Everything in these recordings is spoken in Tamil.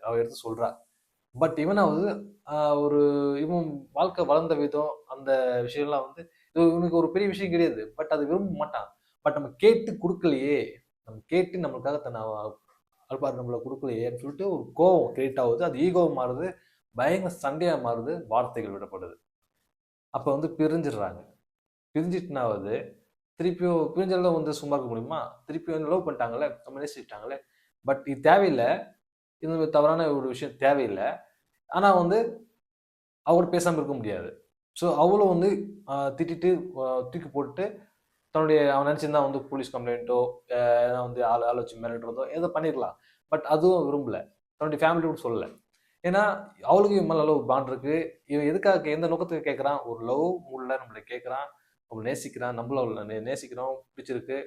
அவ எடுத்து சொல்றா. பட் இவனாவது ஒரு இவன் வாழ்க்கை வளர்ந்த விதம், அந்த விஷயம்லாம் வந்து இது இவனுக்கு ஒரு பெரிய விஷயம் கிடையாது. பட் அது விரும்ப மாட்டான். பட் நம்ம கேட்டு குடுக்கலையே, நம்ம கேட்டு நம்மளுக்காக தன்னை ஆள்பார் நம்மள குடுக்கலையேன்னு சொல்லிட்டு ஒரு கோவம் கிரியேட் ஆகுது. அது ஈகோ மாறுது. பயங்கர சண்டையா மாறுது. வார்த்தைகள் விடப்படுது. அப்ப வந்து பிரிஞ்சிடுறாங்க. பிரிஞ்சிட்டுனாவது திருப்பியும் பிரிஞ்செல்லாம் வந்து சும்மா இருக்க முடியுமா? திருப்பியும் லவ் பண்ணிட்டாங்கல்ல, நம்ம நேசிச்சுட்டாங்கல்ல. பட் இது தேவையில்ல. இது தவறான ஒரு விஷயம் தேவையில்ல. ஆனா வந்து அவரோட பேசாம இருக்க முடியாது. ஸோ அவளும் வந்து திட்டிட்டு தூக்கி போட்டுட்டு தன்னுடைய அவன் நினைச்சிருந்தா வந்து போலீஸ் கம்ப்ளைண்ட்டோ, எதனா வந்து ஆள வச்சு மிரட்டுறதோ ஏதோ பண்ணிருக்கலாம். பட் அதுவும் விரும்பல. தன்னுடைய ஃபேமிலி கூட சொல்லல. ஏன்னா அவளுக்கு இவன் மேல ஒரு பாண்ட் இருக்கு. இவன் எதுக்காக எந்த நோக்கத்துக்கு கேட்கறான்? ஒரு லவ் மூட்ல நம்மள கேட்கறான். நம்மள நேசிக்கிறான். நம்மளும் அவள நேசிக்கிறோம். பிடிச்சிருக்கு.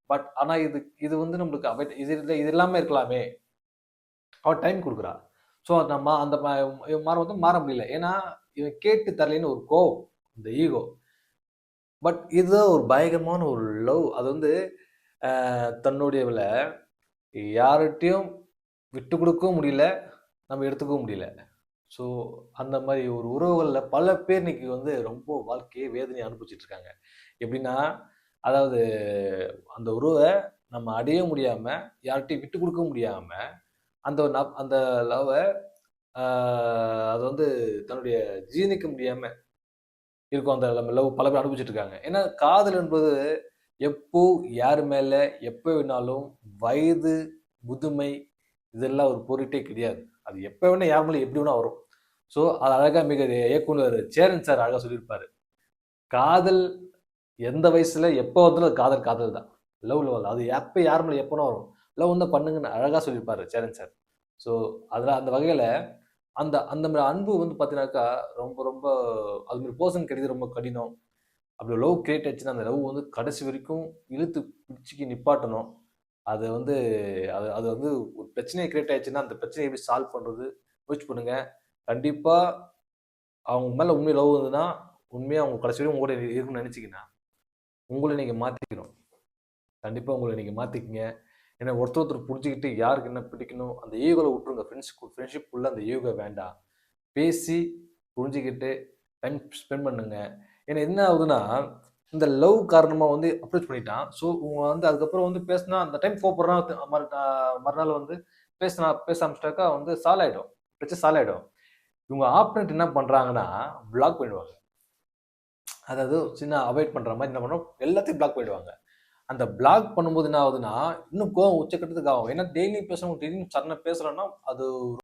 பட் ஆனா இது இது வந்து நம்மளுக்கு இது இல்லாம இருக்கலாமே. அவ டைம் குடுக்குறா. ஸோ நம்ம அந்த இவன் மாற முடியல. ஏன்னா இவன் கேட்டு தரலைன்னு ஒரு கோவம். இந்த ஈகோ. பட் இதுதான் ஒரு பயங்கரமான ஒரு லவ். அது வந்து தன்னுடையவள யார்கிட்டயும் விட்டு கொடுக்கவும் முடியல. நம்ம எடுத்துக்கவும் முடியல. ஸோ அந்த மாரி ஒரு உறவுகள்ல பல பேர் இன்னைக்கு வந்து ரொம்ப வாழ்க்கையே வேதனைய அனுபவிச்சுட்டு இருக்காங்க. எப்படின்னா, அதாவது அந்த உறவ நம்ம அடைய முடியாம, யார்ட்டயும் விட்டு குடுக்க முடியாம, அந்த அந்த லவ்வ ஆ அது வந்து தன்னுடைய ஜீரணிக்க முடியாம இருக்கும். அந்த லவ் பல பேர் அனுபவிச்சுட்டு இருக்காங்க. ஏன்னா காதல் என்பது எப்போ, யார் மேல, எப்ப வேணாலும் வயது, முதுமை இதெல்லாம் ஒரு பொருட்டே கிடையாது. அது எப்ப வேணா யார் மேல எப்படி வேணா வரும். ஸோ அது அழகா இயக்குனர் சேரன் சார் அழகா சொல்லியிருப்பாரு. காதல் எந்த வயசுல எப்ப வந்தாலும் அது காதல் காதல் தான். லவ் அது எப்ப யார் மேல எப்ப வேணா வரும். லவ் வந்தா பண்ணுங்கன்னு அழகா சொல்லியிருப்பாரு சேரன் சார். ஸோ அதுல அந்த வகையில அந்த அந்த மாரி அன்பு வந்து பார்த்தீங்கன்னாக்கா, ரொம்ப ரொம்ப அது மாரி பெர்சன் கிடைக்கிறது ரொம்ப கடினம். அப்படி லவ் கிரியேட் ஆயிடுச்சுன்னா, அந்த லவ் வந்து கடைசி வரைக்கும் இழுத்து பிடிச்சுக்கி நிப்பாட்டணும். அது வந்து அது அது வந்து ஒரு பிரச்சனை கிரியேட் ஆயிடுச்சுன்னா, அந்த பிரச்சனைய எப்படி சால்வ் பண்றது? முயற்சி பண்ணுங்க. கண்டிப்பா அவங்க மேல உண்மையா லவ் இருந்ததுன்னா, உண்மையா அவங்க கடைசி வரையும் உங்க கூட இருக்கணும்னு நெனச்சீங்கன்னா, உங்கள நீங்க மாத்திக்கணும். கண்டிப்பா உங்கள நீங்க மாத்திக்கங்க. ஏன்னா ஒருத்தர் புரிஞ்சுக்கிட்டு யாருக்கு என்ன பிடிக்கணும், அந்த ஈகோல விட்டுருங்க. ஃப்ரெண்ட்ஷிப்குள்ள அந்த ஈகோ வேண்டாம். பேசி, புரிஞ்சுகிட்டு, டைம் ஸ்பெண்ட் பண்ணுங்க. ஏன்னா என்ன ஆகுதுன்னா, இந்த லவ் காரணமா வந்து அப்ரோச் பண்ணிட்டான். ஸோ உங்க வந்து அதுக்கப்புறம் வந்து பேசினா அந்த டைம் கோவப்படுறான். மறுநாள் வந்து பேச ஆரம்பிச்சிட்டாக்கா வந்து சால்வ் ஆயிடும். பிரச்சனை சால்வ் ஆயிடும். இவங்க ஆப்போனன்ட் என்ன பண்றாங்கன்னா, பிளாக் பண்ணிடுவாங்க. அதாவது சின்ன அவாய்ட் பண்ற மாரி என்ன பண்ணும், எல்லாத்தையும் பிளாக் பண்ணிடுவாங்க. அந்த பிளாக் பண்ணும்போது என்ன ஆகுதுன்னா, இன்னும் கோவம் உச்சக்கட்டத்துக்கு ஆகும். ஏன்னா டெய்லி பேசுறவங்க திடீர்னு சடனா பேசுறோம்னா, அது